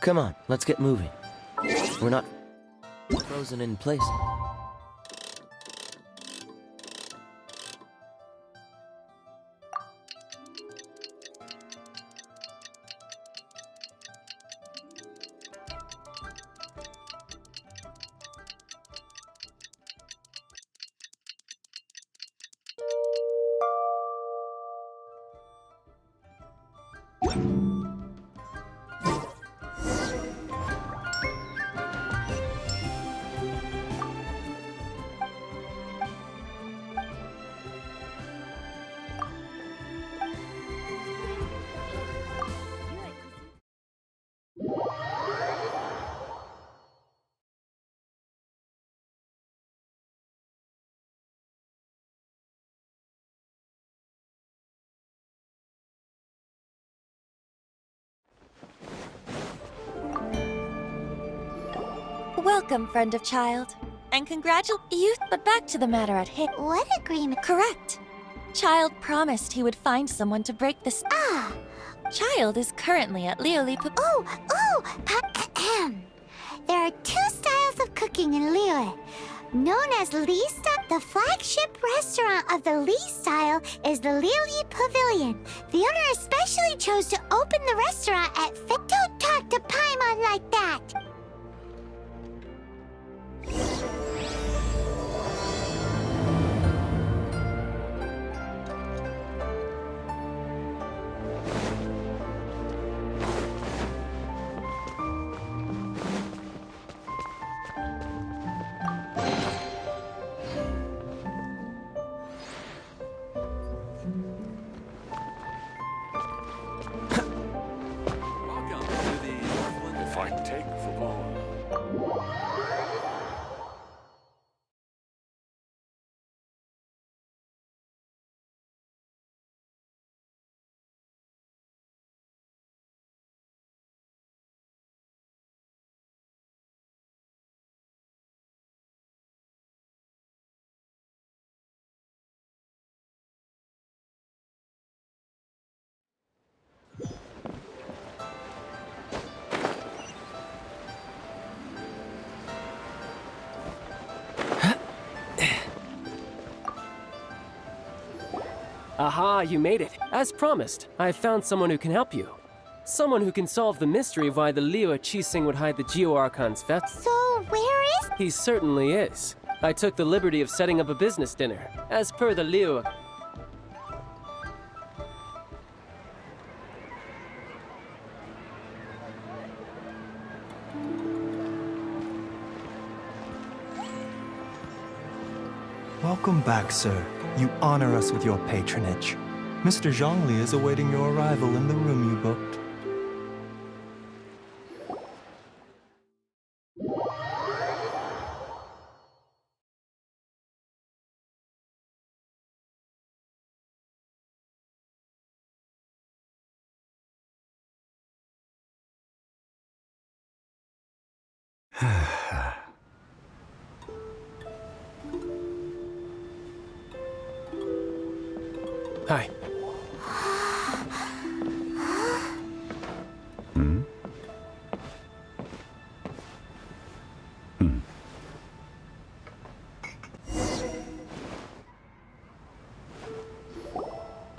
Come on, let's get moving. We're not frozen in place. Welcome, friend of Childe. And congratulate you, but back to the matter at hand. What agreement? Correct. Childe promised he would find someone to break this. Ah! Childe is currently at Lioli. There are two styles of cooking in Liyue. Known as Li style, the flagship restaurant of the Li style is the Lioli Pavilion. The owner especially chose to open the restaurant at Don't talk to Paimon like that! Aha, you made it. As promised, I have found someone who can help you. Someone who can solve the mystery of why the Liyue Qixing would hide the Geo-Archon's vessel. So, where is... He certainly is. I took the liberty of setting up a business dinner, as per the Liyue. Welcome back, sir. You honor us with your patronage. Mr. Zhongli is awaiting your arrival in the room you booked. Hi.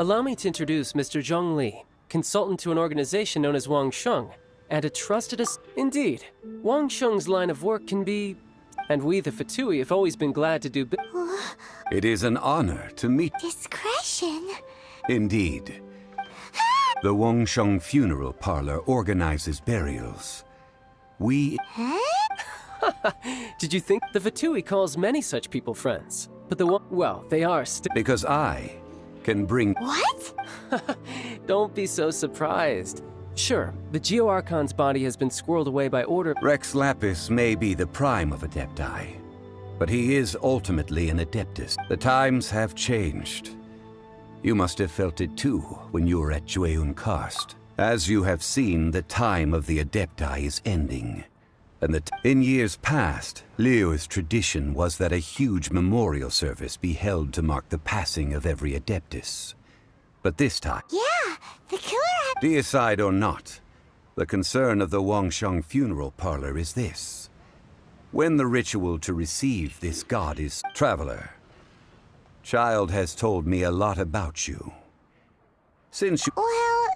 Allow me to introduce Mr. Zhongli, consultant to an organization known as Wang Sheng, and a trusted Indeed, Wang Sheng's line of work can be... And we, the Fatui, have always been glad to do It is an honor to meet... Discretion? Indeed. The Wangsheng Funeral Parlor organizes burials. We... Huh? Did you think the Fatui calls many such people friends? But well, they are still... Because I can bring... What? Don't be so surprised. Sure, the Geo-Archon's body has been squirreled away by order... Rex Lapis may be the prime of Adepti, but he is ultimately an Adeptus. The times have changed. You must have felt it too when you were at Jueyun Karst. As you have seen, the time of the Adepti is ending. And in years past, Liyue's tradition was that a huge memorial service be held to mark the passing of every Adeptus. But this time... Yeah, the killer had... Deicide or not, The concern of the Wangsheng funeral parlor is this. When the ritual to receive this god is traveler, Childe has told me a lot about you. Since you... Well,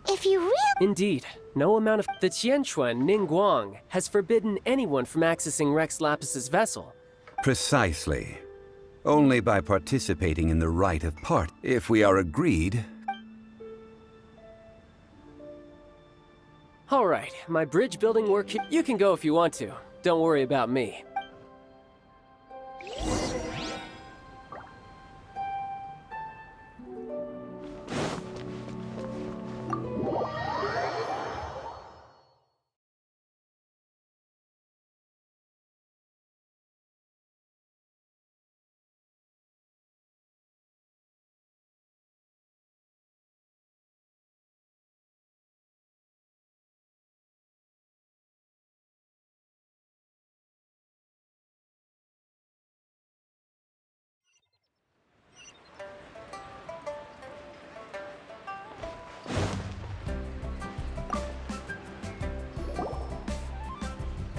if you really... Indeed, no amount of... The Tianquan Ningguang has forbidden anyone from accessing Rex Lapis's vessel. Precisely. Only by participating in the rite of part. If we are agreed... All right, my bridge building work... You can go if you want to. Don't worry about me.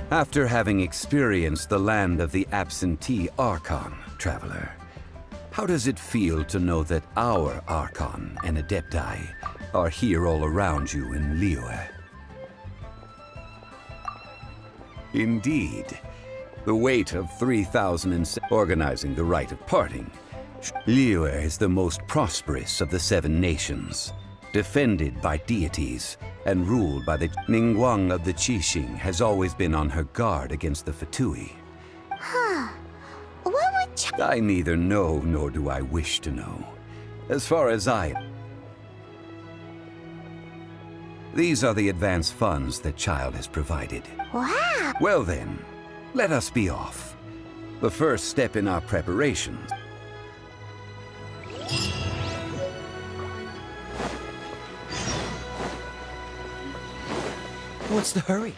After having experienced the land of the absentee Archon, traveler, how does it feel to know that our Archon and Adepti are here all around you in Liyue? Indeed, the weight of 3,000 organizing the rite of parting. Liyue is the most prosperous of the 7 nations, defended by deities and ruled by the Ningguang of the Qixing has always been on her guard against the Fatui. Huh. What would I neither know nor do I wish to know. As far as These are the advance funds that Childe has provided. Wow! Well then, let us be off. The first step in our preparations. What's the hurry?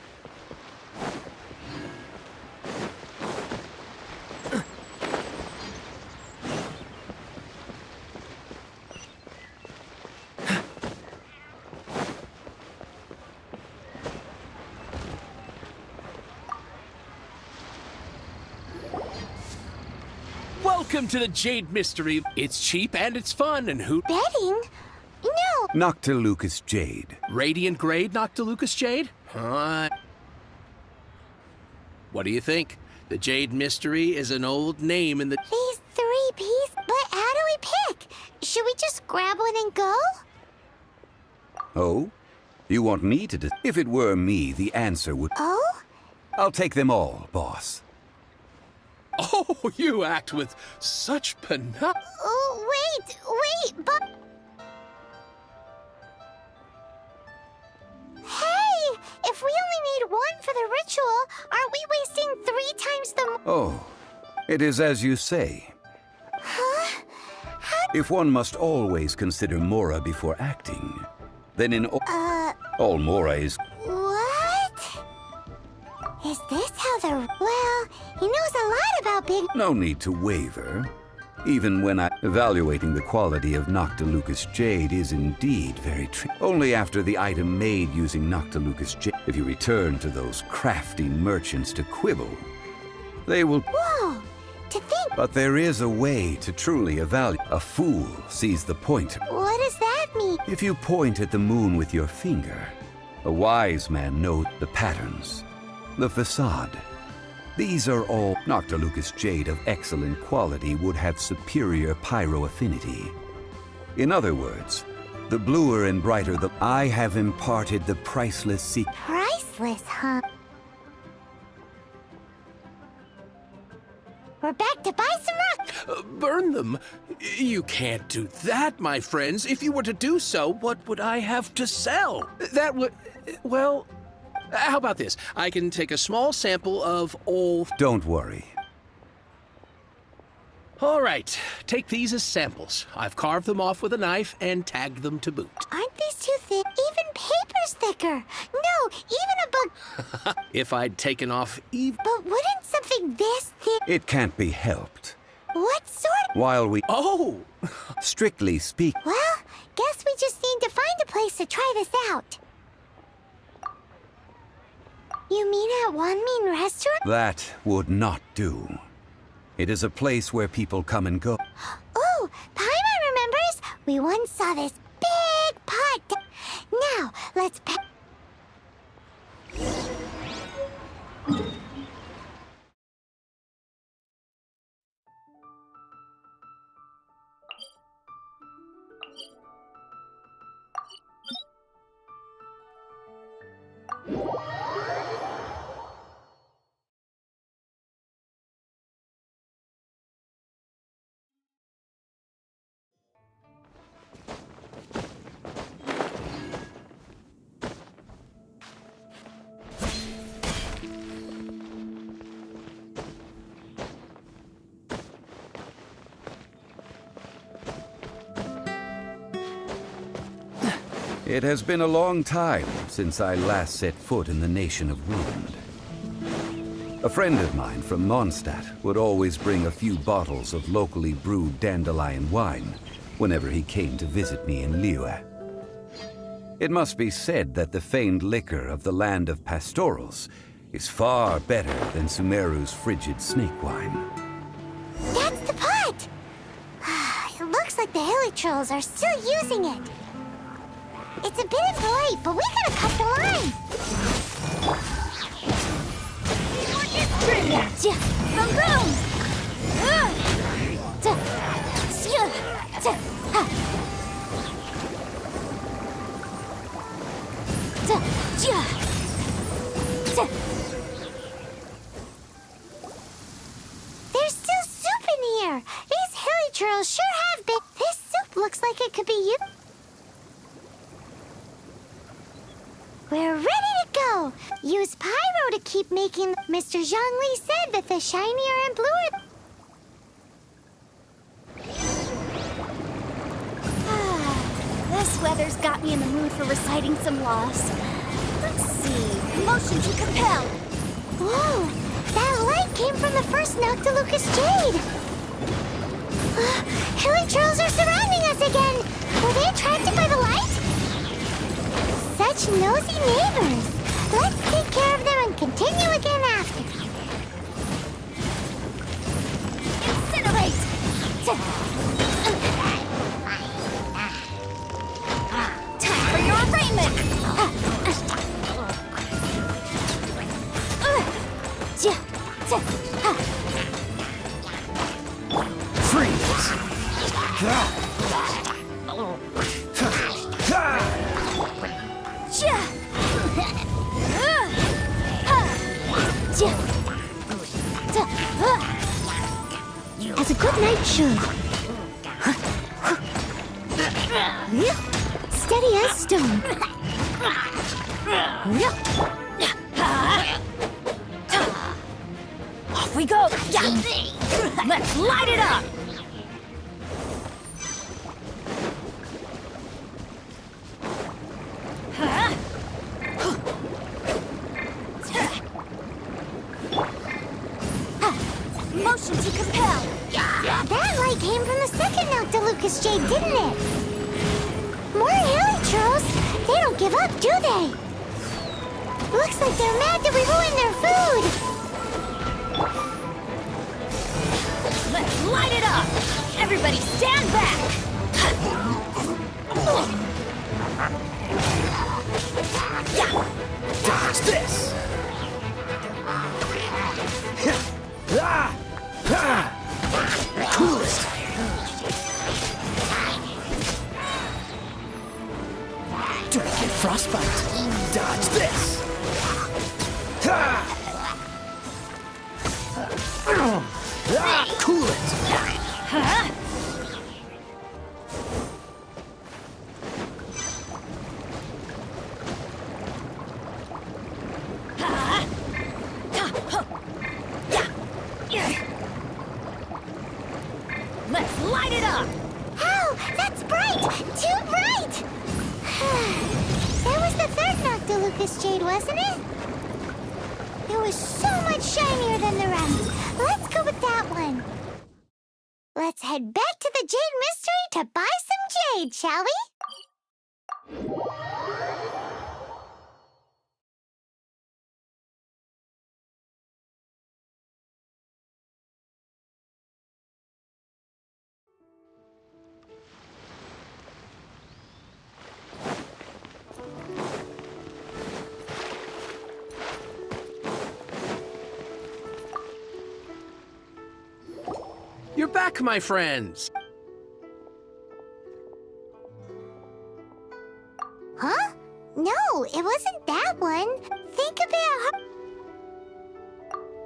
Welcome to the Jade Mystery. It's cheap and it's fun, and who... Betting? No! Noctilucous Jade. Radiant Grade Noctilucous Jade? Huh? What do you think? The Jade Mystery is an old name in the... These 3 pieces? But how do we pick? Should we just grab one and go? Oh? You want me to If it were me, the answer would... Oh? I'll take them all, boss. Oh, you act with such Oh, wait, but... Hey! If we only need 1 for the ritual, aren't we wasting 3 times the... Oh, it is as you say. Huh? If one must always consider Mora before acting, then in all Mora is... What? Is this how the... Well, he knows a lot about big... No need to waver. Even when evaluating the quality of Noctilucous Jade is indeed very tricky. Only after the item made using Noctilucous Jade, if you return to those crafty merchants to quibble, they will... Whoa! To think... But there is a way to truly evaluate. A fool sees the point. What does that mean? If you point at the moon with your finger, a wise man knows the patterns, the facade. These are all... Noctilucous Jade of excellent quality would have superior pyro affinity. In other words, the bluer and brighter the... I have imparted the priceless secret. Priceless, huh? We're back to buy some rock. Burn them? You can't do that, my friends. If you were to do so, what would I have to sell? That would... Well... How about this? I can take a small sample of all... Don't worry. All right, take these as samples. I've carved them off with a knife and tagged them to boot. Aren't these too thick? Even paper's thicker. No, even a book. If I'd taken off But wouldn't something this thick... It can't be helped. What sort of... While we... Oh! Strictly speak... Well, guess we just need to find a place to try this out. You mean at Wanmin Restaurant? That would not do. It is a place where people come and go. Oh, Paimon remembers. We once saw this big pot. Now, let's It has been a long time since I last set foot in the Nation of Wind. A friend of mine from Mondstadt would always bring a few bottles of locally brewed dandelion wine whenever he came to visit me in Liyue. It must be said that the famed liquor of the land of pastorals is far better than Sumeru's frigid snake wine. That's the pot! It looks like the hilly trolls are still using it. It's a bit impolite, but we gotta cut the line. Boom, boom! There's still soup in here. These hilly trolls sure have been. This soup looks like it could be you. We're ready to go! Use pyro to keep making... Mr. Zhongli said that the shinier and bluer... This weather's got me in the mood for reciting some laws. Let's see... Motion to compel! Whoa! That light came from the first Noctilucous Jade! Hilly trolls are surrounding us again! Were they attracted by the light? Such nosy neighbors! Let's take care of them and continue again after. Incinerate! Time for your arraignment! Freeze! As a good knight should. Steady as stone. Off we go! Let's light it up! Motion to compel. That light came from the second Noctilucous Jade, didn't it? More hilly trolls. They don't give up, do they? Looks like they're mad that we ruined their food. Let's light it up! Everybody stand back! Dodge this! Coolest! Do I get frostbite? Dodge this! Cool it! Let's light it up! Oh, that's bright! Too bright! That was the third Noctilucous Jade, wasn't it? It was so much shinier than the rest. Let's go with that one. Let's head back to the Jade Mystery to buy some jade, shall we? back, my friends. Huh? No, it wasn't that one. Think about her.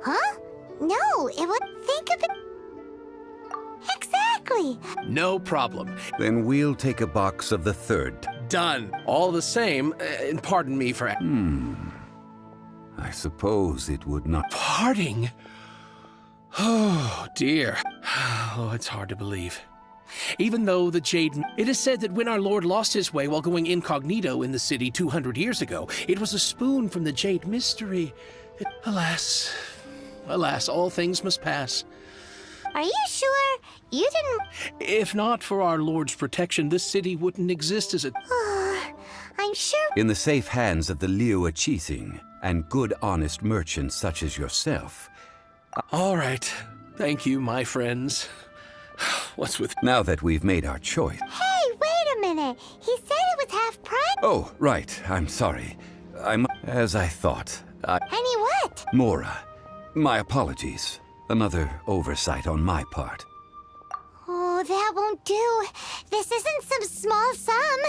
Huh? No, it was. Think about. Exactly. No problem. Then we'll take a box of the third. Done. All the same, and pardon me for... I suppose it would not. Parting? Oh, dear. Oh, it's hard to believe. Even though the Jade... It is said that when our Lord lost his way while going incognito in the city 200 years ago, it was a spoon from the Jade Mystery. Alas, all things must pass. Are you sure you didn't? If not for our Lord's protection, this city wouldn't exist as a... I'm sure. In the safe hands of the Liu Qixing and good honest merchants such as yourself. All right. Thank you, my friends. What's with... Now that we've made our choice. Hey, wait a minute. He said it was half price. Oh, right. I'm sorry. As I thought. Any what? Mora. My apologies. Another oversight on my part. Oh, that won't do. This isn't some small sum.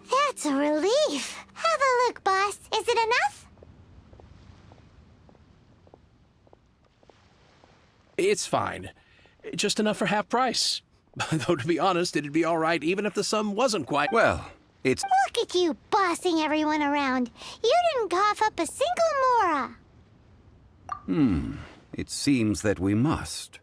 That's a relief. Have a look, boss. Is it enough? It's fine. Just enough for half price. Though, to be honest, it'd be all right even if the sum wasn't quite... Well, it's... Look at you bossing everyone around. You didn't cough up a single Mora. It seems that we must.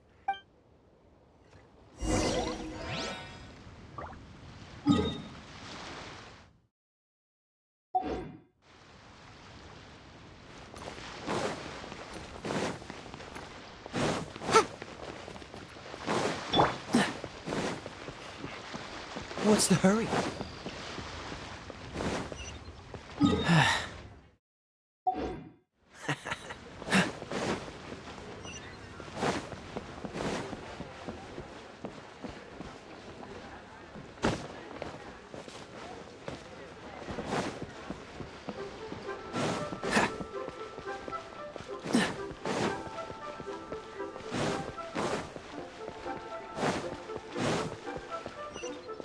What's the hurry?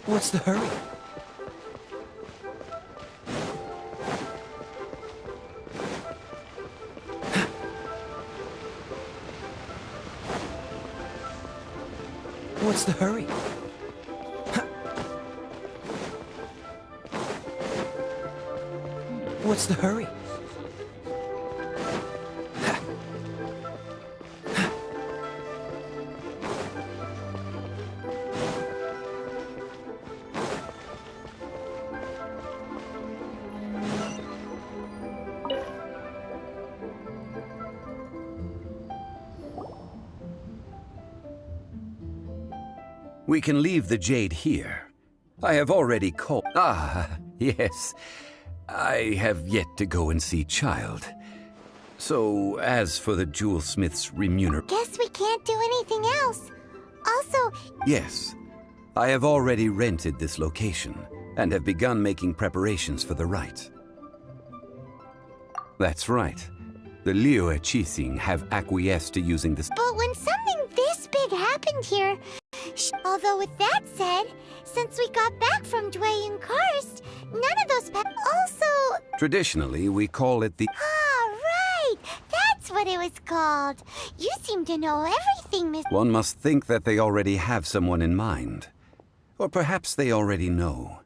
What's the hurry? What's the hurry? What's the hurry? We can leave the jade here. I have already called... Ah, yes. I have yet to go and see Childe. So, as for the jewelsmith's remuneration... Guess we can't do anything else. Also, Yes. I have already rented this location, and have begun making preparations for the rite. That's right. The Liu Qixing have acquiesced to using this... but when something this big happened here... Although with that said, since we got back from Dwayne Karst, none of those also... Traditionally, we call it the... Ah, right! That's what it was called. You seem to know everything, Miss... One must think that they already have someone in mind. Or perhaps they already know.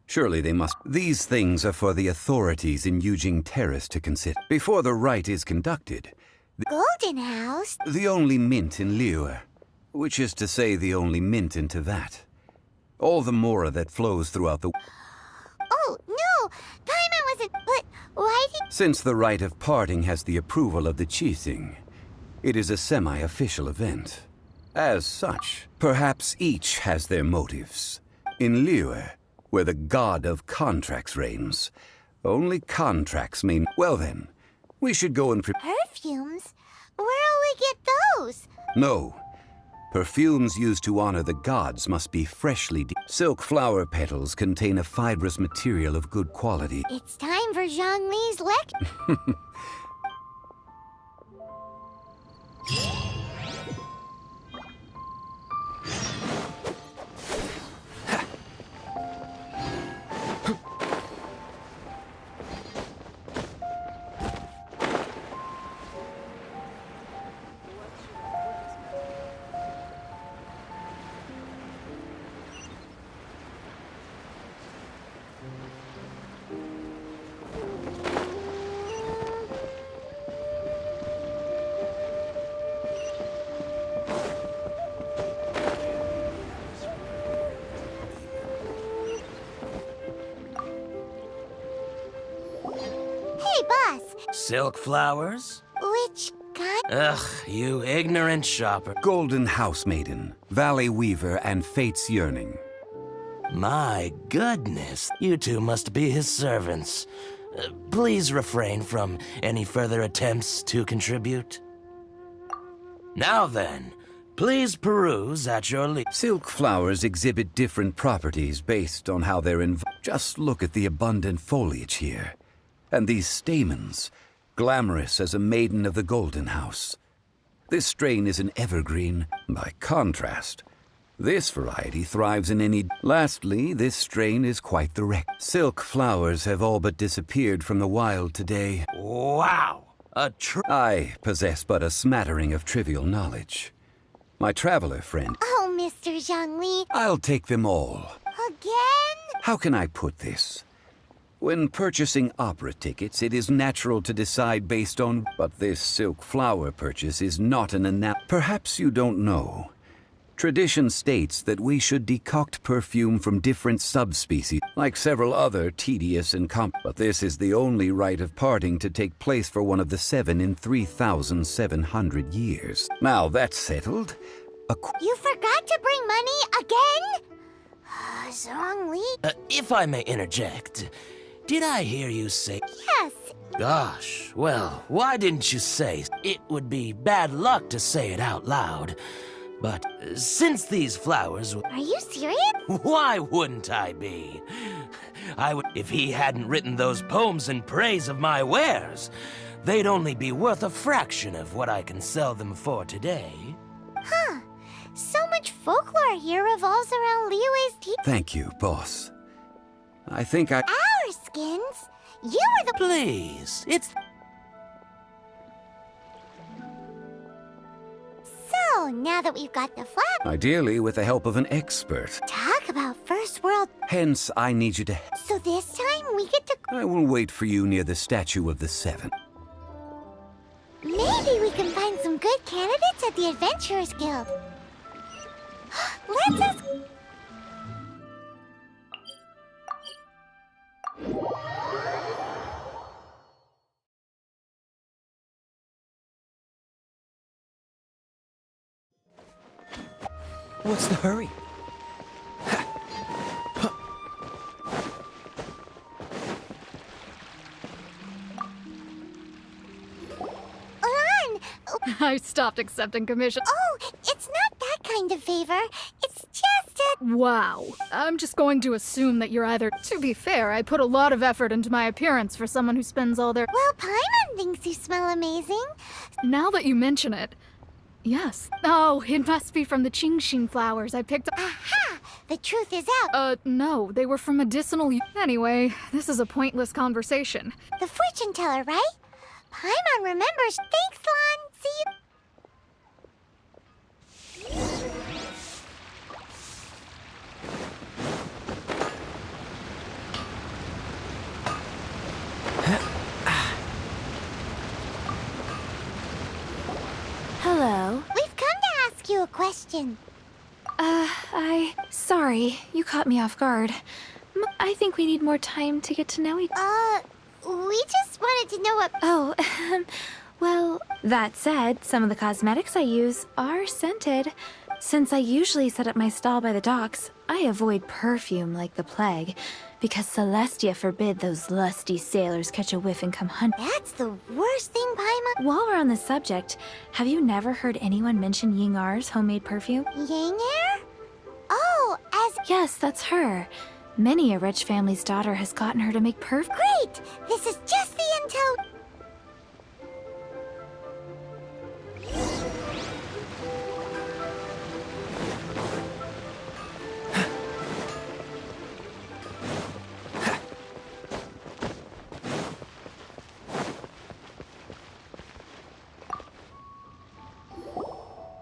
Surely they must... These things are for the authorities in Yujing Terrace to consider. Before the rite is conducted, Golden House? the only mint in Liu, which is to say the only mint in Tevat. All the Mora that flows throughout the... Oh, no! Paimon wasn't... But why did... Since the rite of parting has the approval of the Qixing, it is a semi-official event. As such, perhaps each has their motives. In Liu, where the god of contracts reigns, only contracts mean... Well then, we should go and Perfumes? Where'll we get those? No. Perfumes used to honor the gods must be freshly... Silk flower petals contain a fibrous material of good quality. It's time for Zhongli's lecture. Hey, boss. Silk flowers? Which kind? Ugh, you ignorant shopper. Golden House Maiden, Valley Weaver, and Fate's Yearning. My goodness, you two must be his servants. Please refrain from any further attempts to contribute. Now then, please peruse at your leisure. Silk flowers exhibit different properties based on how they're Just look at the abundant foliage here. And these stamens, glamorous as a maiden of the Golden House. This strain is an evergreen. By contrast, this variety thrives in any... Lastly, this strain is quite the wreck. Silk flowers have all but disappeared from the wild today. Wow! I possess but a smattering of trivial knowledge. My traveler friend... Oh, Mr. Zhongli. I'll take them all. Again? How can I put this? When purchasing opera tickets, it is natural to decide based on... But this silk flower purchase is not an Perhaps you don't know. Tradition states that we should decoct perfume from different subspecies, like several other tedious and But this is the only rite of parting to take place for one of the 7 in 3,700 years. Now that's settled. You forgot to bring money again? Zhongli? If I may interject, did I hear you say... Yes. Gosh, well, why didn't you say... It would be bad luck to say it out loud. But since these flowers... Are you serious? Why wouldn't I be? I would... If he hadn't written those poems in praise of my wares, they'd only be worth a fraction of what I can sell them for today. Huh. So much folklore here revolves around Liyue's teeth. Thank you, boss. I think I... Our skins? You are the... Please, it's... So, now that we've got the flag... Ideally with the help of an expert. Talk about first world... Hence, I need you to... So this time we get to... I will wait for you near the Statue of the Seven. Maybe we can find some good candidates at the Adventurers Guild. Let's ask... What's the hurry? Ulan! I stopped accepting commission. Oh, it's not that kind of favor. It's just a... Wow. I'm just going to assume that you're either... To be fair, I put a lot of effort into my appearance for someone who spends all their... Well, Paimon thinks you smell amazing. Now that you mention it... Yes. Oh, it must be from the Genshin flowers I picked up. Aha! The truth is out. No. They were from medicinal... Anyway, this is a pointless conversation. The fortune teller, right? Paimon remembers. Thanks, Lan. See you... Hello. We've come to ask you a question. Sorry, you caught me off guard. I think we need more time to get to know each We just wanted to know what... Oh, well, that said, some of the cosmetics I use are scented. Since I usually set up my stall by the docks, I avoid perfume like the plague, because Celestia forbid those lusty sailors catch a whiff and come hunting. That's the worst thing, Paimon. While we're on the subject, have you never heard anyone mention Yingar's homemade perfume? Yangair? Oh, as... Yes, that's her. Many a rich family's daughter has gotten her to make perfume. Great! This is just the intel...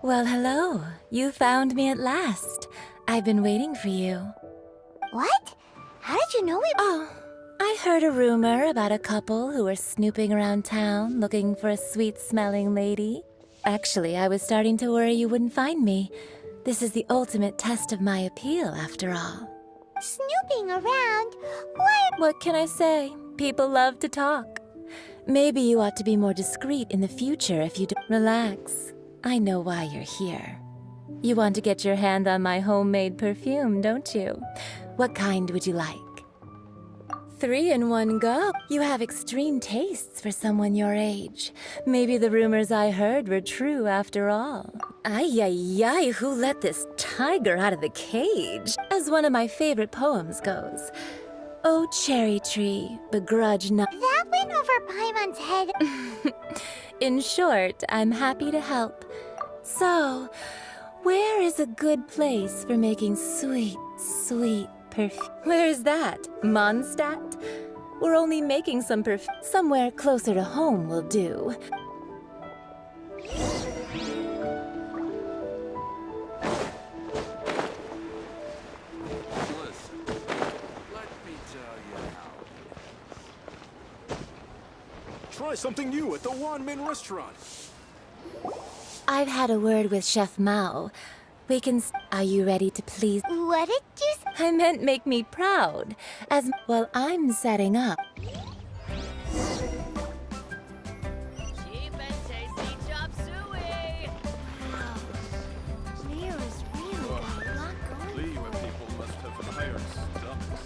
Well, hello. You found me at last. I've been waiting for you. What? How did did you know we... Oh, I heard a rumor about a couple who were snooping around town looking for a sweet-smelling lady. Actually, I was starting to worry you wouldn't find me. This is the ultimate test of my appeal, after all. Snooping around? Why... What can I say? People love to talk. Maybe you ought to be more discreet in the future if you don't... Relax. I know why you're here. You want to get your hand on my homemade perfume, don't you? What kind would you like? 3 in one go. You have extreme tastes for someone your age. Maybe the rumors I heard were true after all. Ay, ay, ay, who let this tiger out of the cage? As one of my favorite poems goes. Oh, cherry tree, begrudge not... That went over Paimon's head. In short, I'm happy to help. So, where is a good place for making sweet, sweet perfume? Where's that? Mondstadt? We're only making some perfume. Somewhere closer to home will do. Listen, let me tell you how it is. Try something new at the Wanmin restaurant. I've had a word with Chef Mao. We can... Are you ready to please... What did you say? I meant make me proud. As... Well, I'm setting up. Cheap and tasty chop suey. Wow. Leo's really got a lot going Liyue for it. people must have hired stunts.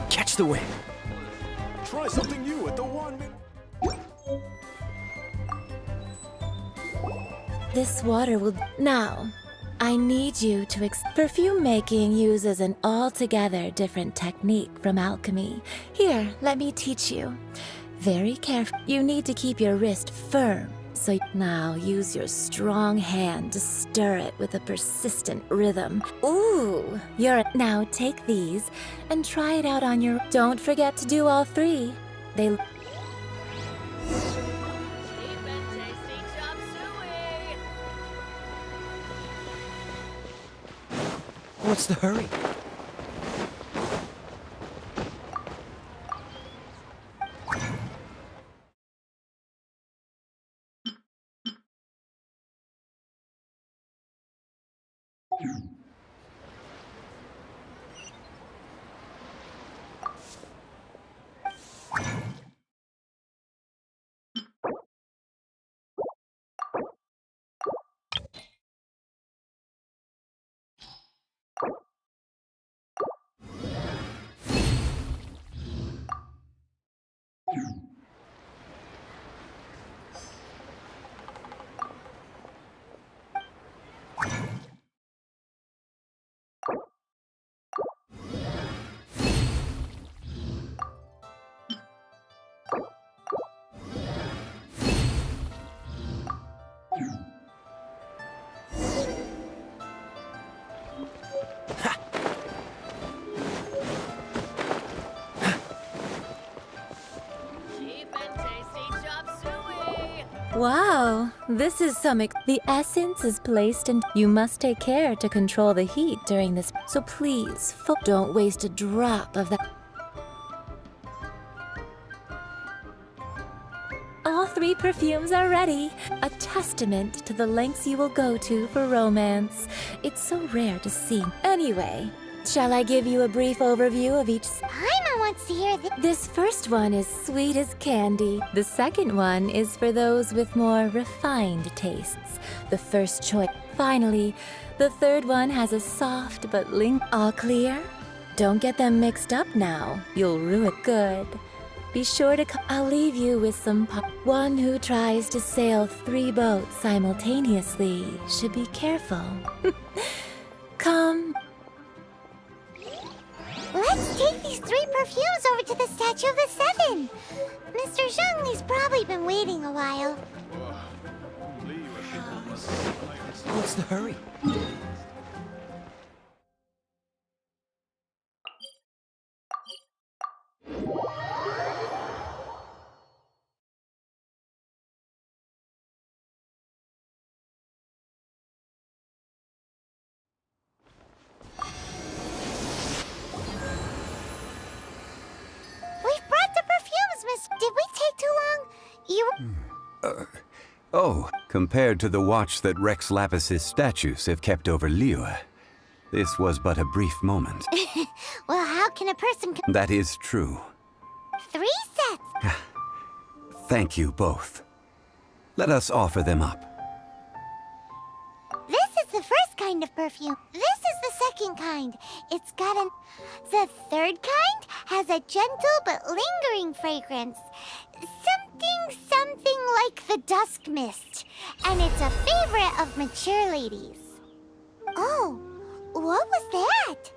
Catch the wind. Try something new at the Wanmin. This water will... Now, I need you to Perfume making uses an altogether different technique from alchemy. Here, let me teach you. Very careful. You need to keep your wrist firm. So now use your strong hand to stir it with a persistent rhythm. Ooh, Now take these and try it out on your... Don't forget to do all 3. They... Cheap and tasty chop suey. What's the hurry? Cheap and tasty chop suey. Wow, this is some... The essence is placed in... You must take care to control the heat during this... So please, don't waste a drop of that... All 3 perfumes are ready. A testament to the lengths you will go to for romance. It's so rare to see. Anyway, shall I give you a brief overview of each... Paimon wants to hear this. This first one is sweet as candy. The second one is for those with more refined tastes. The first choice. Finally, the third one has a soft but All clear? Don't get them mixed up now. You'll ruin good. Be sure to I'll leave you with some One who tries to sail 3 boats simultaneously should be careful. Come. Let's take these 3 perfumes over to the Statue of the Seven. Mr. Zhongli's probably been waiting a while. Liyue people must have hired stunts. What's the hurry? Oh, compared to the watch that Rex Lapis's statues have kept over Liyue, this was but a brief moment. Well, how can a person That is true. 3 sets? Thank you both. Let us offer them up. This is the first kind of perfume. This is the second kind. It's got an... The third kind has a gentle but lingering fragrance. Something like the dusk mist. And it's a favorite of mature ladies. Oh, what was that?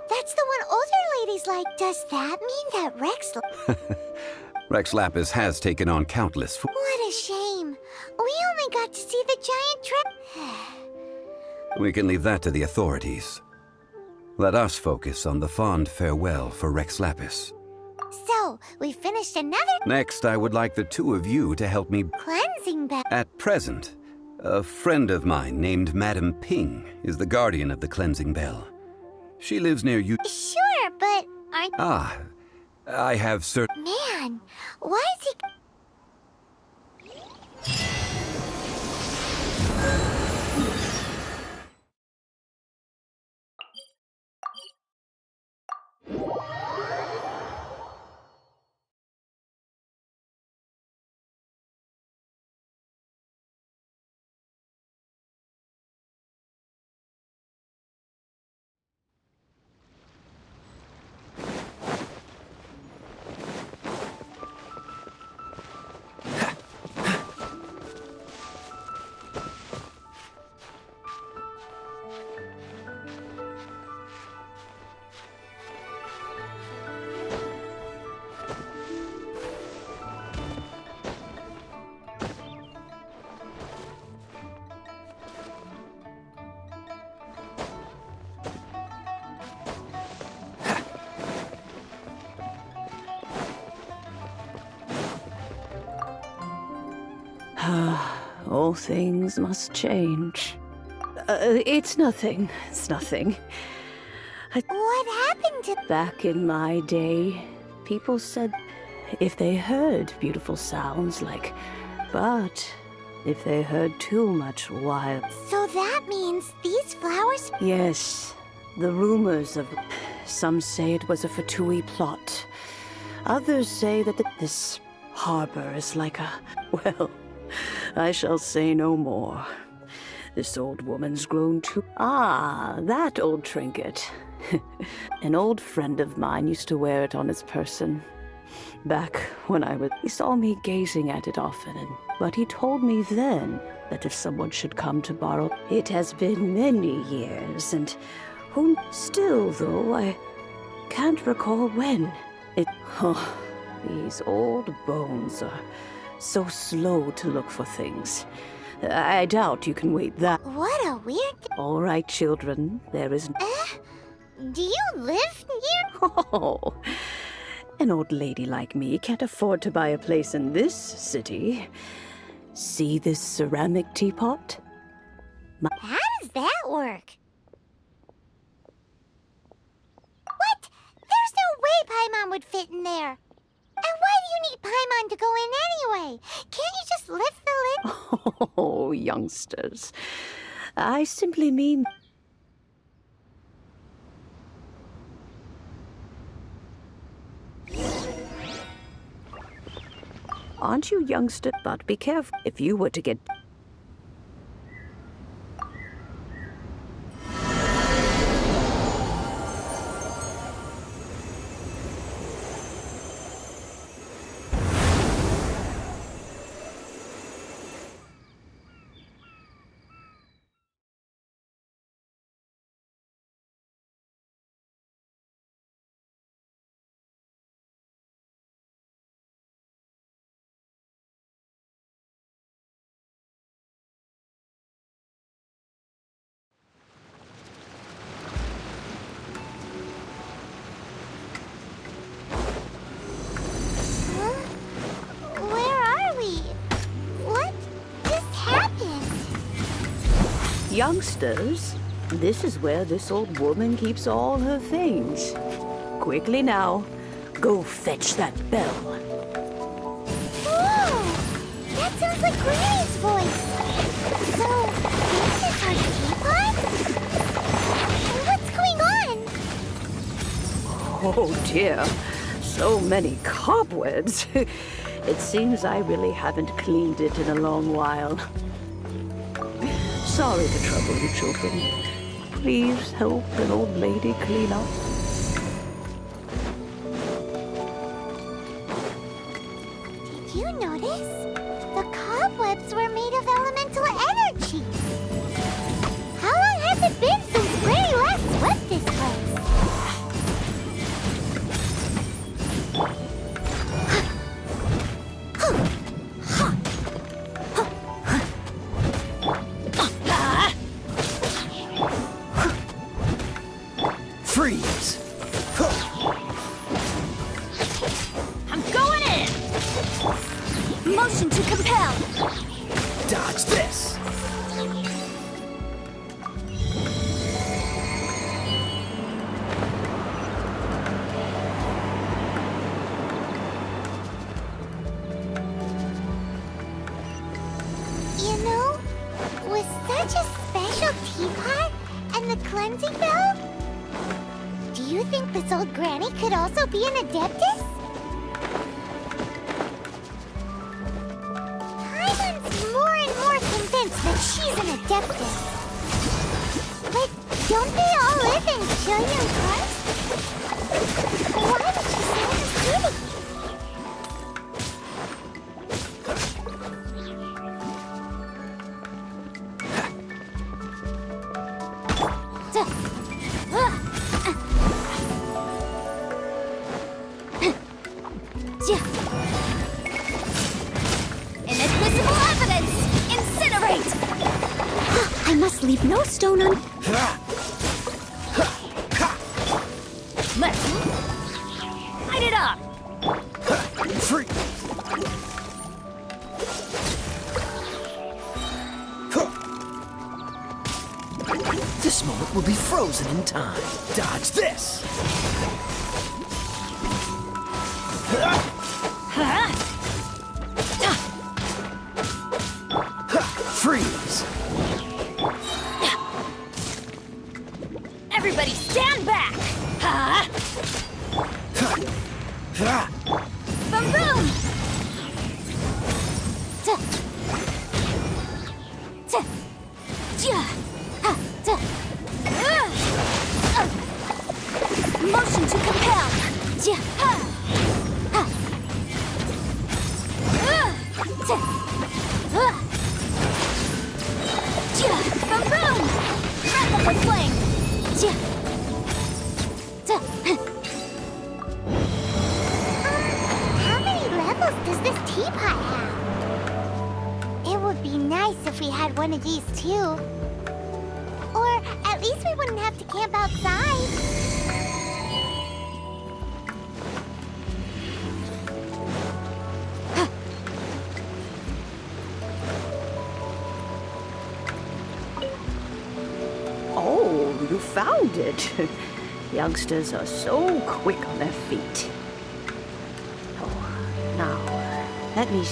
That's the one older ladies like. Does that mean that Rex... Rex Lapis has taken on countless... What a shame. We only got to see the giant We can leave that to the authorities. Let us focus on the fond farewell for Rex Lapis. So, we finished another Next, I would like the two of you to help me... cleansing bell. At present, a friend of mine named Madame Ping is the guardian of the cleansing bell. She lives near you... Sure, but aren't... Ah, I have certain... Man, why is he... All things must change. It's nothing. It's nothing. What happened to... Back in my day, people said if they heard beautiful sounds like... But if they heard too much wild... So that means these flowers... Yes, the rumors of... Some say it was a Fatui plot. Others say that this harbor is like a... Well, I shall say no more. This old woman's grown too... Ah, that old trinket. An old friend of mine used to wear it on his person. Back when I was... He saw me gazing at it often, but he told me then that if someone should come to borrow... It has been many years, and... Still, though, I can't recall when. Oh, these old bones are so slow to look for things. I doubt you can wait that... What a weird... All right, children, there is... Do you live here? Oh, an old lady like me can't afford to buy a place in this city. See this ceramic teapot? How does that work? What? There's no way Paimon would fit in there. And why do you need Paimon to go in anyway? Can't you just lift the lid? Oh, youngsters. I simply mean... Aren't you youngster? But be careful. If you were to get... Youngsters, this is where this old woman keeps all her things. Quickly now, go fetch that bell. That sounds like Granny's voice. So, this is our teapot? What's going on? Oh dear, so many cobwebs. It seems I really haven't cleaned it in a long while. Sorry to trouble you, children. Please help an old lady clean up. Did you notice? The cobwebs were made of elemental energy. How long has it been since Granny last swept this place? Freeze! I'm going in! Motion to compel. Dodge this! You know, with such a special teapot and the cleansing bell, do you think this old granny could also be an adeptus? Paimon's more and more convinced that she's an adeptus. But don't they all live in Childe Karst? Why did she stay in the city? Inadmissible evidence! Incinerate! I must leave no stone un... Let's light it up! Free! This moment will be frozen in time. Dodge this! Freeze! Everybody stand back! Boom boom! Motion to compel. Boom boom! Wrap up with flame! How many levels does this teapot have? It would be nice if we had one of these too. Or at least we wouldn't have to camp outside. Oh, you found it. Youngsters are so quick on their feet. Oh, now, let me...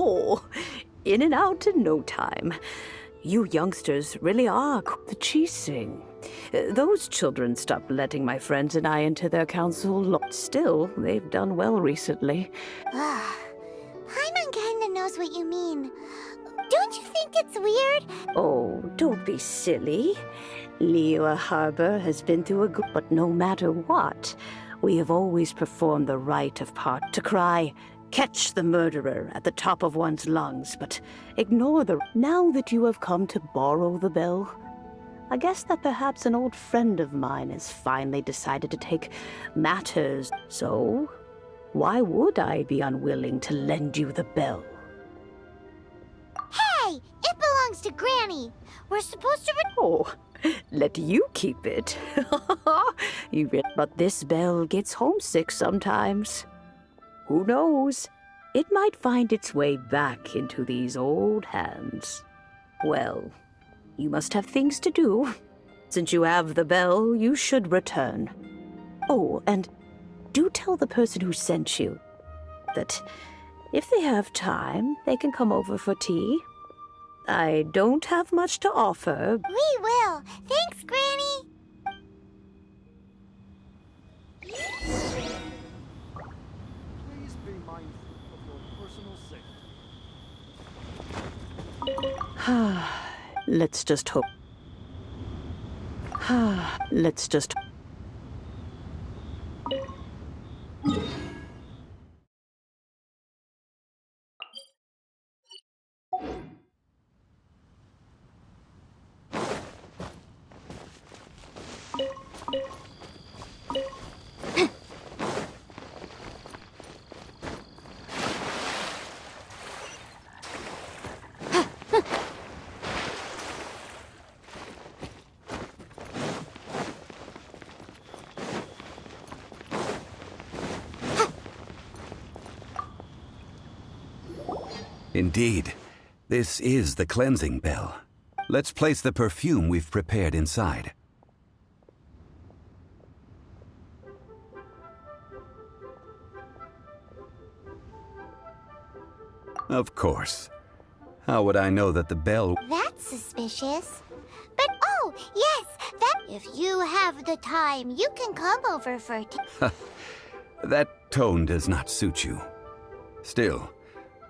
Oh, in and out in no time. You youngsters really are the cheesing. Those children stopped letting my friends and I into their council. Still, they've done well recently. Paimon kinda knows what you mean. Don't you think it's weird? Oh, don't be silly. Liyue Harbor has been through a good, but no matter what, we have always performed the rite of part to cry, "Catch the murderer," at the top of one's lungs, but ignore the... Now that you have come to borrow the bell, I guess that perhaps an old friend of mine has finally decided to take matters. So, why would I be unwilling to lend you the bell? Hey, it belongs to Granny. We're supposed to. Oh, let you keep it. But this bell gets homesick sometimes. Who knows? It might find its way back into these old hands. Well, you must have things to do. Since you have the bell, you should return. Oh, and do tell the person who sent you that if they have time, they can come over for tea. I don't have much to offer. We will. Thanks, Granny. Please be mindful of your personal safety. Let's just hope. Let's just. Indeed, this is the cleansing bell. Let's place the perfume we've prepared inside. Of course. How would I know that the bell... That's suspicious. But oh, yes, that. If you have the time, you can come over for tea. That tone does not suit you. Still,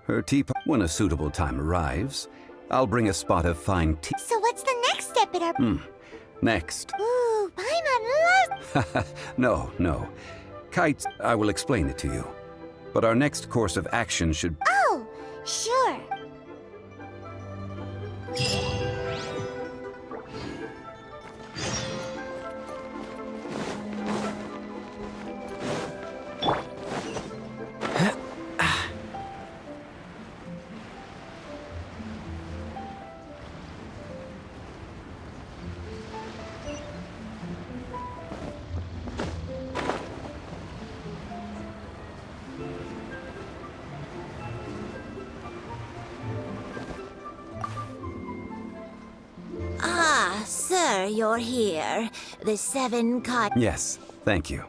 her teapot... When a suitable time arrives, I'll bring a spot of fine tea... So what's the next step in our... Next. Ooh, Paimon loves... No. Kites, I will explain it to you. But our next course of action should... Oh, sure. Sir, you're here. The 7 kite. Yes, thank you.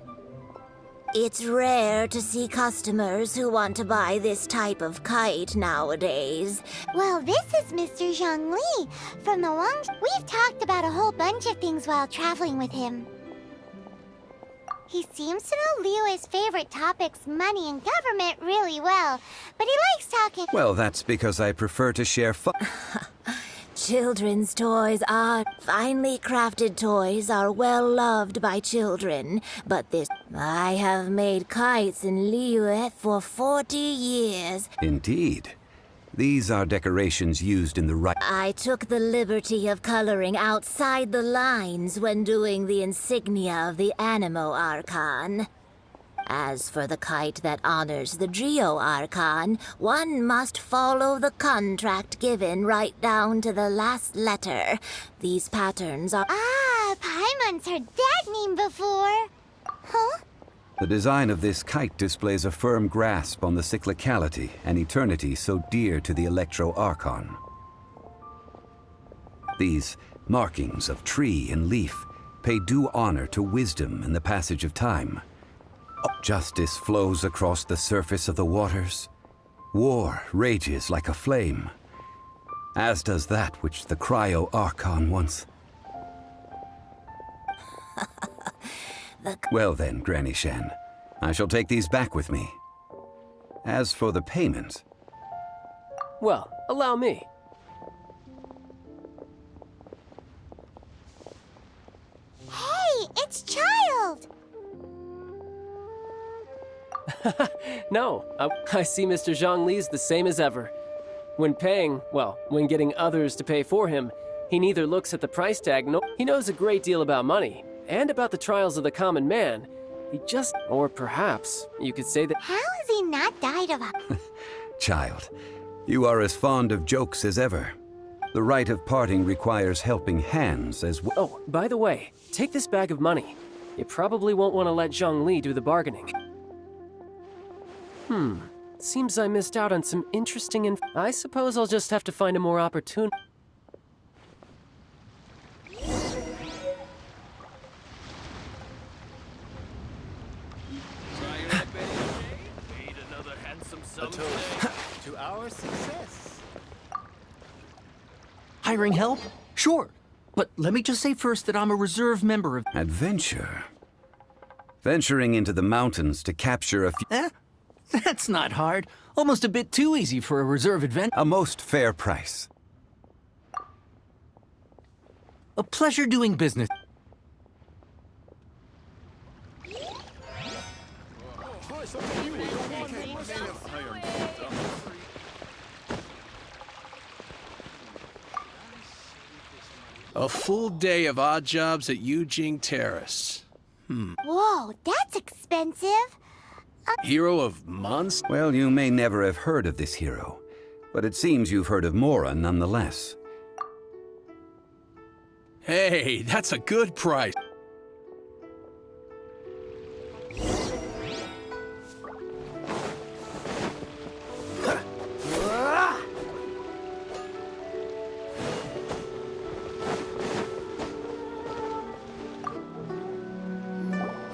It's rare to see customers who want to buy this type of kite nowadays. Well, this is Mr. Zhongli from the Wang. We've talked about a whole bunch of things while traveling with him. He seems to know Liyue's favorite topics, money and government, really well, but he likes talking. Well, that's because I prefer to share fun. Children's toys are finely crafted toys are well loved by children, but this I have made kites in Liyue for 40 years. Indeed. These are decorations used in the right... I took the liberty of coloring outside the lines when doing the insignia of the Animo Archon. As for the kite that honors the Geo Archon, one must follow the contract given right down to the last letter. These patterns are... Ah, Paimon's heard that name before. Huh? The design of this kite displays a firm grasp on the cyclicality and eternity so dear to the Electro Archon. These markings of tree and leaf pay due honor to wisdom and the passage of time. Justice flows across the surface of the waters. War rages like a flame, as does that which the Cryo Archon once... Well then, Granny Shen, I shall take these back with me. As for the payment... Well, allow me. Hey, it's Childe! No, I see Mr. Zhongli's the same as ever. When paying, well, when getting others to pay for him, He neither looks at the price tag nor he knows a great deal about money and about the trials of the common man. He just, or perhaps you could say that. How has he not died of a... Child, you are as fond of jokes as ever. The rite of parting requires helping hands as well. Oh, by the way, take this bag of money. You probably won't want to let Zhongli do the bargaining. Seems I missed out on some interesting I suppose I'll just have to find a more opportune. To our success. Hiring help? Sure. But let me just say first that I'm a reserve member of... Adventure. Venturing into the mountains to capture a few... That's not hard. Almost a bit too easy for a reserve adventure. A most fair price. A pleasure doing business. Try something new at the one. A full day of odd jobs at Yujing Terrace. Whoa, that's expensive. Hero of monsters? Well, you may never have heard of this hero, but it seems you've heard of Mora nonetheless. Hey, that's a good price.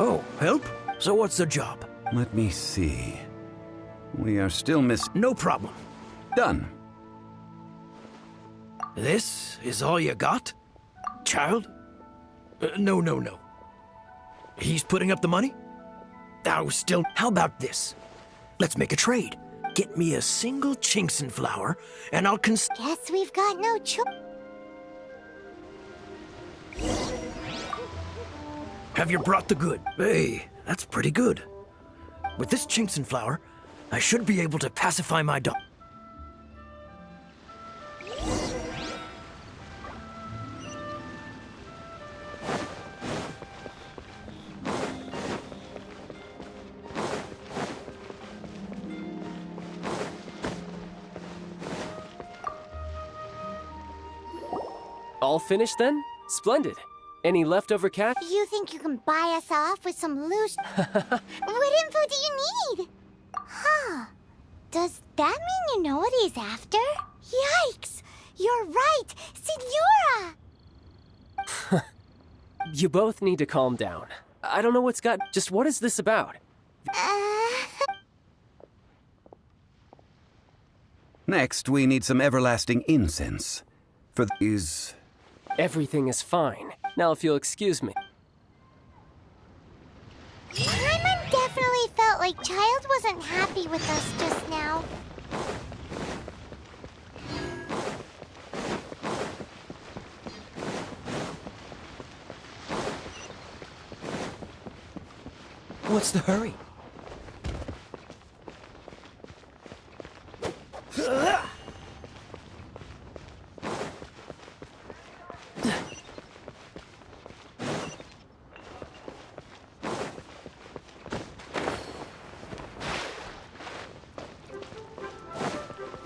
Oh, help? So what's the job? Let me see. We are still No problem. Done. This is all you got? Child? No. He's putting up the money? How about this? Let's make a trade. Get me a single Chinkson flower, and I'll Guess we've got no choice. Have you brought the good? Hey, that's pretty good. With this Chinkson flower, I should be able to pacify my dog. All finished then? Splendid. Any leftover cash? You think you can buy us off with some loose... What info do you need? Huh. Does that mean you know what he's after? Yikes! You're right! Signora! You both need to calm down. I don't know what's got... Just what is this about? Next, we need some everlasting incense. For these... Everything is fine. Now if you'll excuse me. Paimon definitely felt like Childe wasn't happy with us just now. What's the hurry?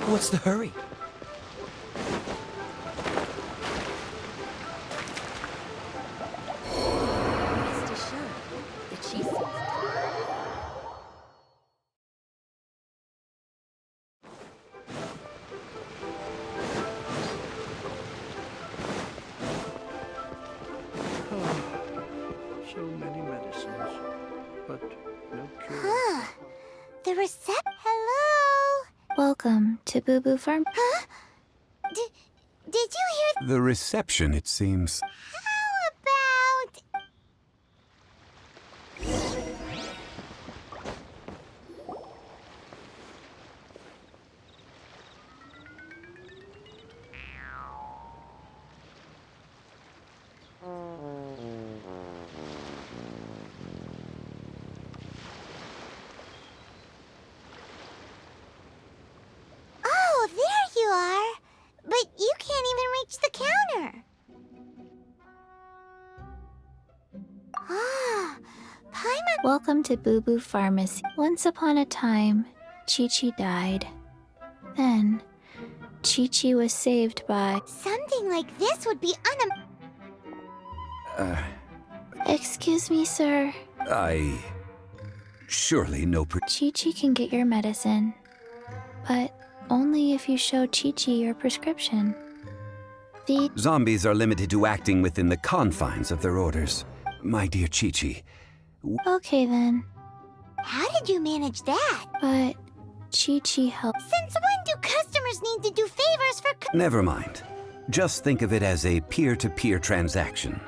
What's the hurry? Rest assured that she sees So many medicines, but no cure. Huh. The recept... Hello? Welcome to Boo Boo Farm. Huh? Did you hear... The reception, it seems. How about... Oh, there you are. But you can't even reach the counter. Welcome to Boo Boo Pharmacy. Once upon a time, Chi-Chi died. Then, Chi-Chi was saved by... Something like this would be Excuse me, sir. I... surely no Chi-Chi can get your medicine, but only if you show Chi-Chi your prescription. The Zombies are limited to acting within the confines of their orders. My dear Chi-Chi. Okay then, How did you manage that? but Chi-Chi helped. Since when do customers need to do favors for Never mind. Just think of it as a peer-to-peer transaction.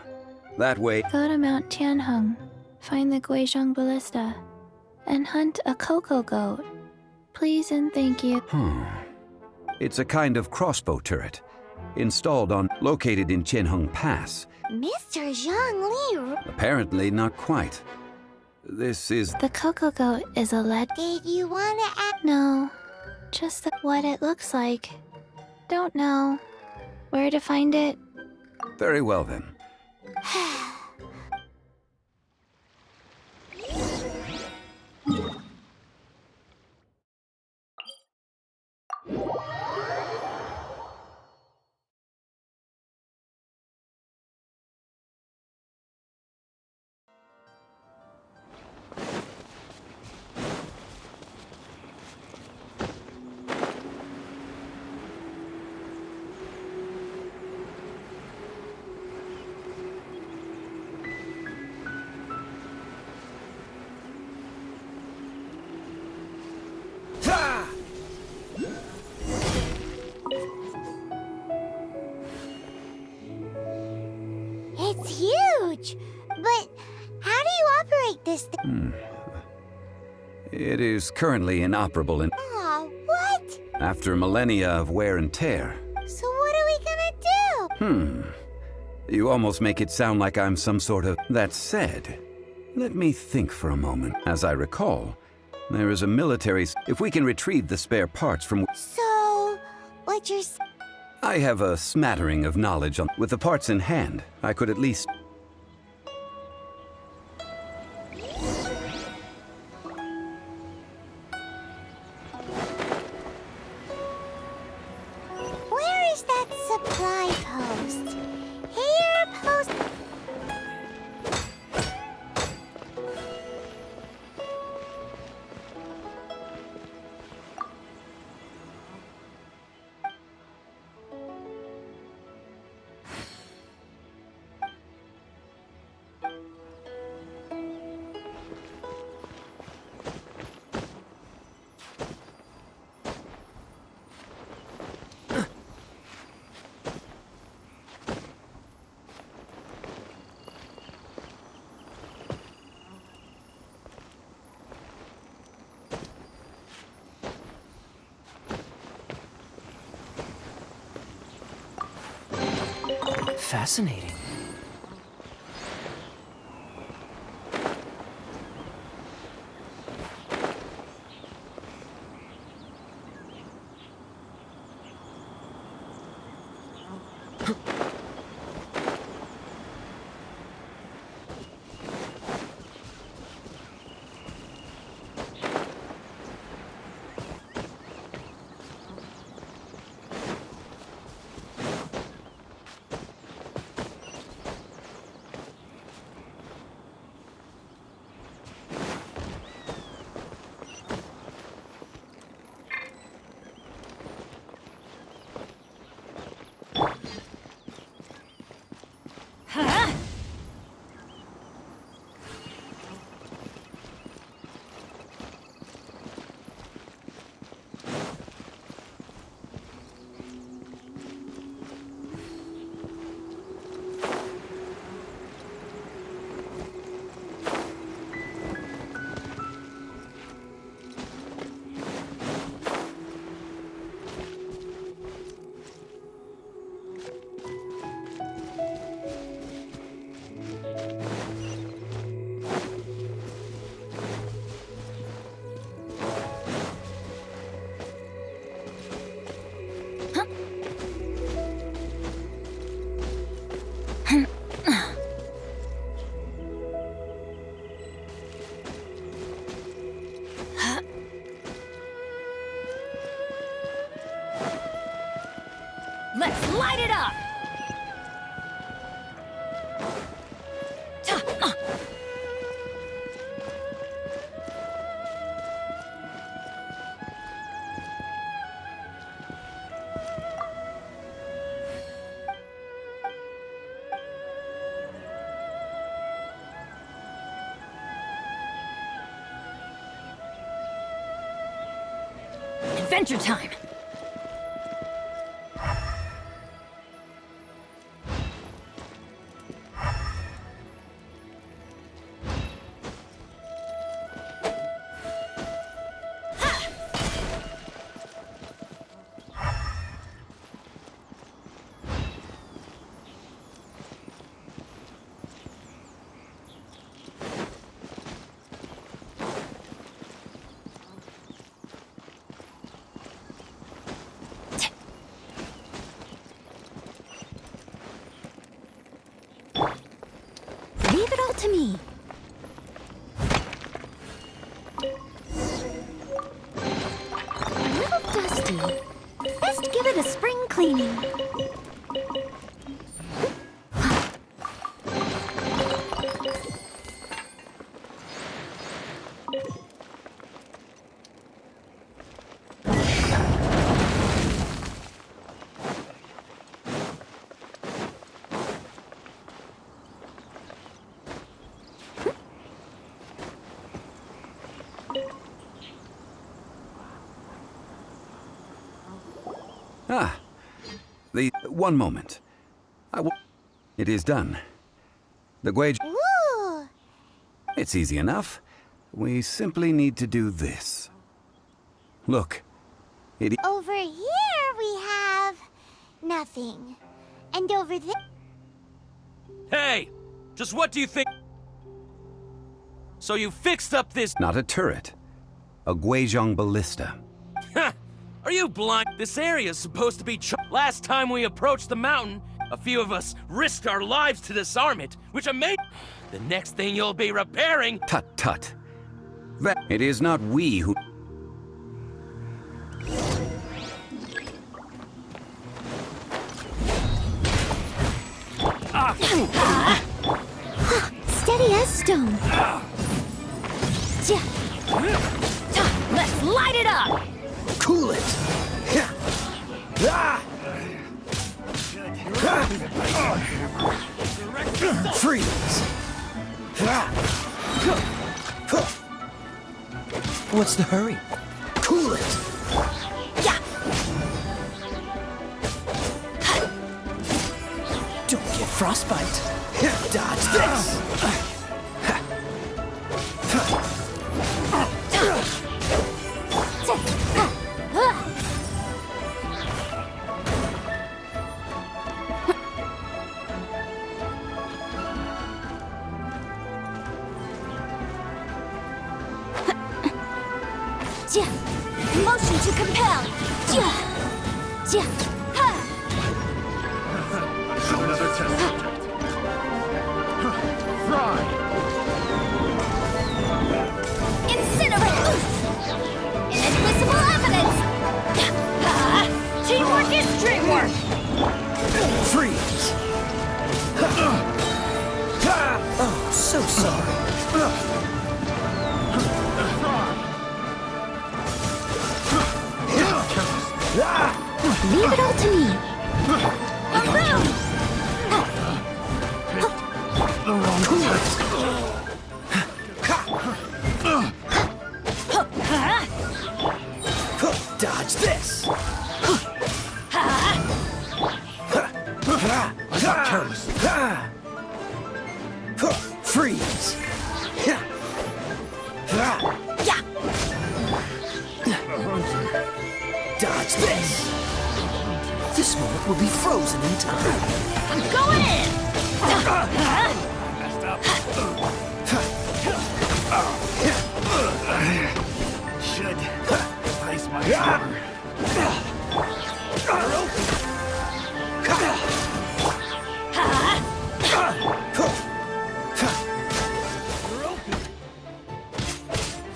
That way... Go to Mount Tianheng, find the Guizhong Ballista, and hunt a cocoa goat. Please and thank you. It's a kind of crossbow turret, located in Tianheng Pass. Mr. Zhongli? Apparently not quite. This is... The cocoa goat is a lead. Did you want to ask? No, just what it looks like. Don't know. Where to find it? Very well then. It's huge! But how do you operate this thing? It is currently inoperable and Aw, what? after millennia of wear and tear. So what are we gonna do? You almost make it sound like I'm some sort of... That said, let me think for a moment. As I recall, there is a military... If we can retrieve the spare parts from... So, what you're saying? I have a smattering of knowledge on... With the parts in hand, I could at least... Where is that supply post? Here, post... Fascinating. light it up! Adventure time! Leave it all to me. A little dusty. Best give it a spring cleaning. Ah, one moment. It is done. The Guage. Ooh! It's easy enough. We simply need to do this. Look. Over here we have nothing. And over there. Hey! Just what do you think? So you fixed up this. Not a turret. A Guizhong ballista. Are you blind? This area's supposed to be. Last time we approached the mountain, a few of us risked our lives to disarm it, which made. The next thing you'll be repairing. Tut tut. It is not we who. Steady as stone. Let's light it up! Cool it! Freeze! What's the hurry? Cool it! Don't get frostbite. Dodge this! Motion to compel. Another test subject. Fry! Incinerate. Inadmissible evidence. Teamwork is dreamwork! Freeze! Oh, so sorry. Leave it all to me. The wrong test. Dodge this! I got careless. Freeze! Dodge this! This moment will be frozen in time. I'm going in! Messed up. Should ice my shoulder.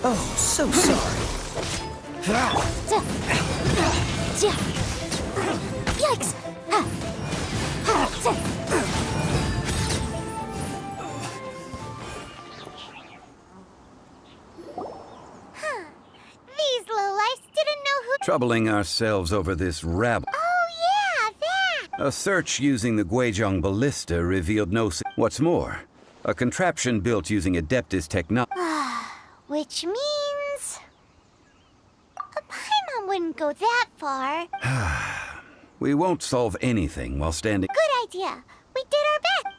Oh, so sorry. Yikes! These lowlifes didn't know who— Troubling ourselves over this rabble. Oh yeah, that! A search using the Guizhong ballista revealed no... What's more, a contraption built using Adeptus technology. Which means... Paimon wouldn't go that far. We won't solve anything while standing... Good idea. We did our best.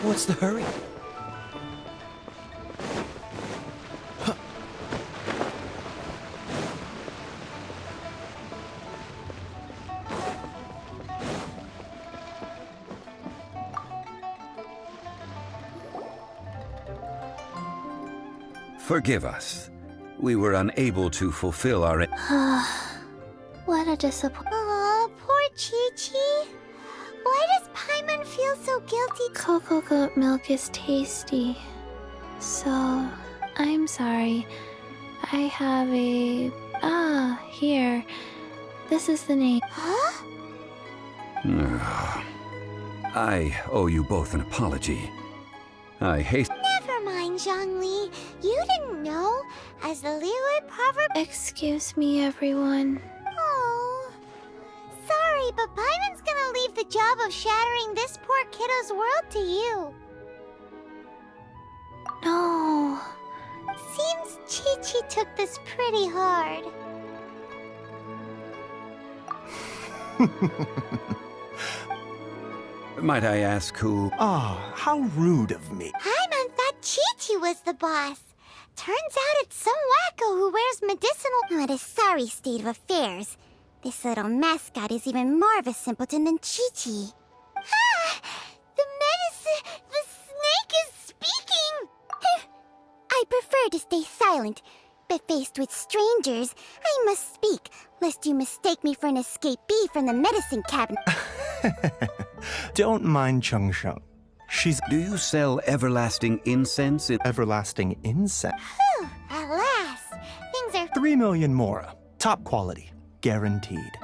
What's the hurry? Forgive us. We were unable to fulfill our... What a disappointment. Aw, poor Chi-Chi. Why does Paimon feel so guilty? Cocoa goat milk is tasty. So, I'm sorry. I have a... here. This is the name. Huh? I owe you both an apology. I hate... Never mind, Zhongli. You didn't know. As the Liyue proverb... Excuse me, everyone. Oh. Sorry, but Paimon's gonna leave the job of shattering this poor kiddo's world to you. No. Seems Chi-Chi took this pretty hard. Might I ask who... how rude of me. Paimon thought Chi-Chi was the boss. Turns out it's some wacko who wears medicinal... What a sorry state of affairs. This little mascot is even more of a simpleton than Chi-Chi. Ah! The snake is speaking! I prefer to stay silent, but faced with strangers, I must speak, lest you mistake me for an escapee from the medicine cabinet. Don't mind Chung Sheng. She's... Do you sell everlasting incense in... Everlasting incense? Whew, at last. Things are... 3 million Mora. Top quality. Guaranteed.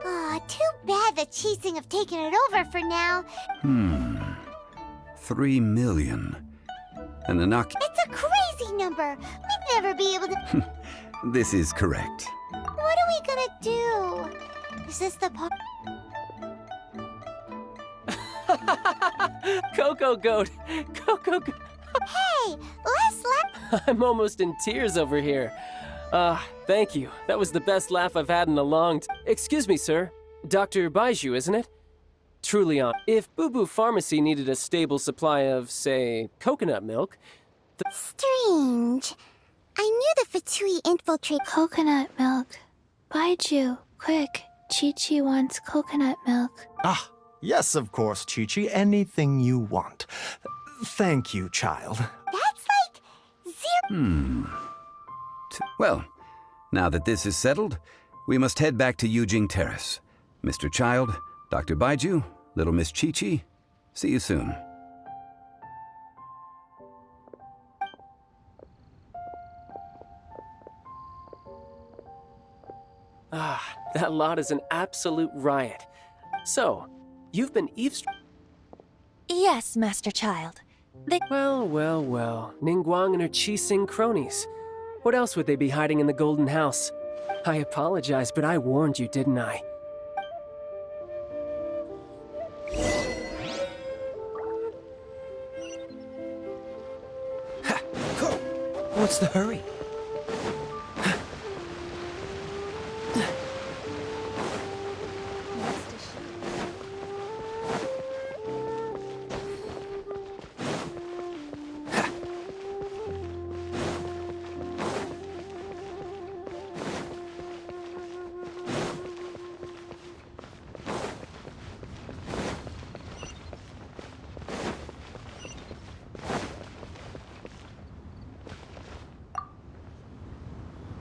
Aw, too bad the Chising have taken it over for now. 3 million. And Anak... It's a crazy number. We'd never be able to... This is correct. What are we gonna do? Is this the part... Cocoa goat! Cocoa goat! Hey, let's laugh! I'm almost in tears over here. Thank you. That was the best laugh I've had in a long time. Excuse me, sir. Dr. Baiju, isn't it? Truly on. If Boo Boo Pharmacy needed a stable supply of, say, coconut milk... Strange. I knew the Fatui infiltrate... Coconut milk. Baiju, quick. Chi-Chi wants coconut milk. Yes, of course, Chi-Chi. Anything you want. Thank you, child. That's like... zero... Well, now that this is settled, we must head back to Yujing Terrace. Mr. Child, Dr. Baiju, little Miss Chi-Chi, see you soon. That lot is an absolute riot. So, you've been eavesdropping? Yes, Master Child. Well. Ningguang and her Qixing cronies. What else would they be hiding in the Golden House? I apologize, but I warned you, didn't I? What's the hurry?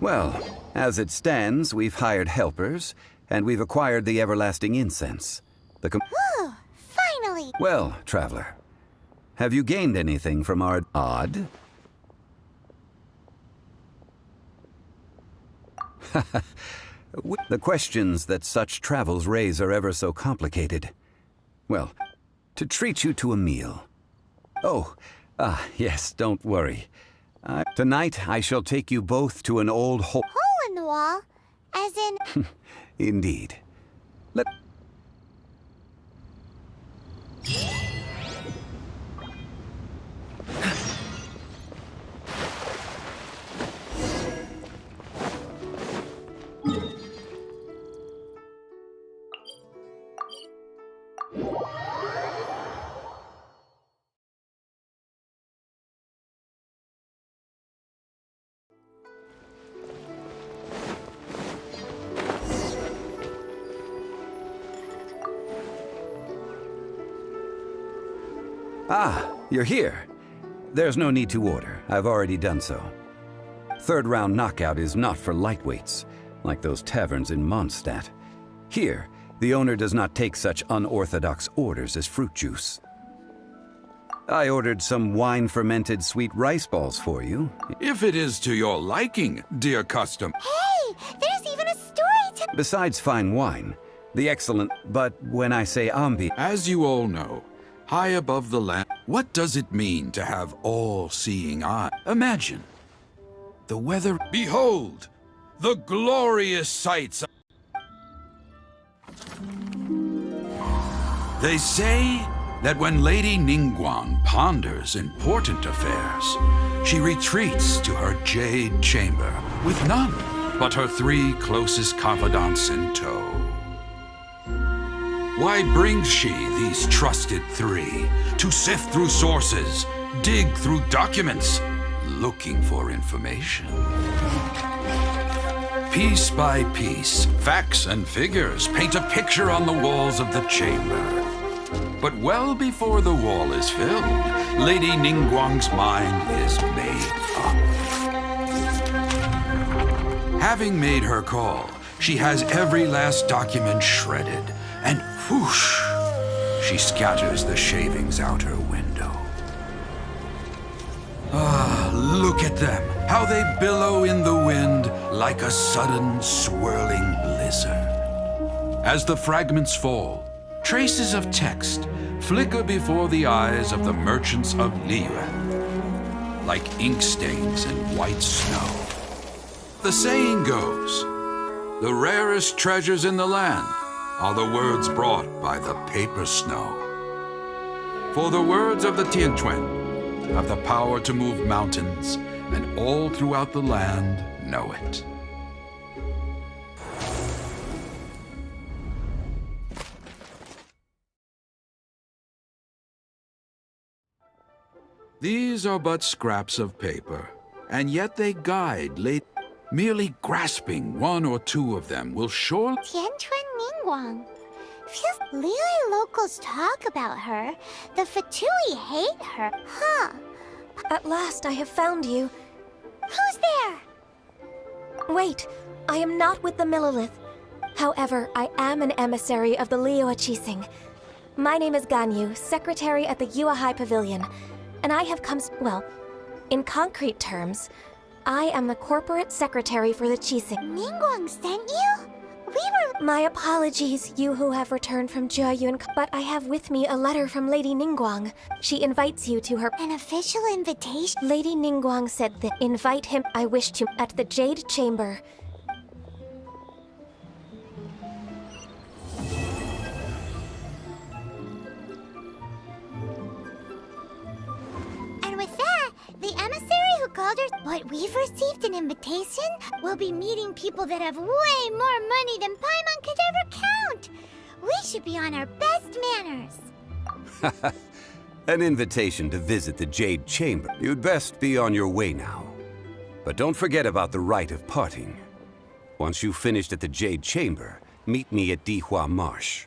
Well, as it stands, we've hired helpers, and we've acquired the everlasting incense. Ooh, finally! Well, traveler, have you gained anything from our odd? The questions that such travels raise are ever so complicated. Well, to treat you to a meal. Oh, yes, don't worry. Tonight I shall take you both to an old hole. Hole in the wall? As in... Indeed. Let... Ah, you're here. There's no need to order. I've already done so. Third round knockout is not for lightweights, like those taverns in Mondstadt. Here, the owner does not take such unorthodox orders as fruit juice. I ordered some wine-fermented sweet rice balls for you. If it is to your liking, dear custom. Hey, there's even a story to... Besides fine wine, the excellent, but when I say ambi... As you all know, high above the land, what does it mean to have all-seeing eye? Imagine the weather. Behold, the glorious sights. They say that when Lady Ningguang ponders important affairs, she retreats to her jade chamber with none but her 3 closest confidants in tow. Why brings she these trusted 3 to sift through sources, dig through documents, looking for information? Piece by piece, facts and figures paint a picture on the walls of the chamber. But well before the wall is filled, Lady Ningguang's mind is made up. Having made her call, she has every last document shredded, and whoosh, she scatters the shavings out her window. Ah, look at them, how they billow in the wind like a sudden swirling blizzard. As the fragments fall, traces of text flicker before the eyes of the merchants of Liyue, like ink stains in white snow. The saying goes, the rarest treasures in the land are the words brought by the paper snow. For the words of the Tianquan have the power to move mountains, and all throughout the land know it. These are but scraps of paper, and yet they guide late. Merely grasping 1 or 2 of them will surely... Tianquan Ningguang. Feels Liyue locals talk about her. The Fatui hate her. Huh. At last I have found you. Who's there? Wait, I am not with the Millelith. However, I am an emissary of the Liyue Chising. My name is Ganyu, secretary at the Yuehai Pavilion, and I have come... Well, in concrete terms, I am the corporate secretary for the Chising. Ningguang sent you? We were... My apologies, you who have returned from Jiayun, but I have with me a letter from Lady Ningguang. She invites you to her... An official invitation? Lady Ningguang said that invite him. I wish to at the Jade Chamber. And with that, the emissary who called her... But we've received an invitation? We'll be meeting people that have way more money than Paimon could ever count. We should be on our best manners. An invitation to visit the Jade Chamber. You'd best be on your way now. But don't forget about the rite of parting. Once you've finished at the Jade Chamber, meet me at Dihua Marsh.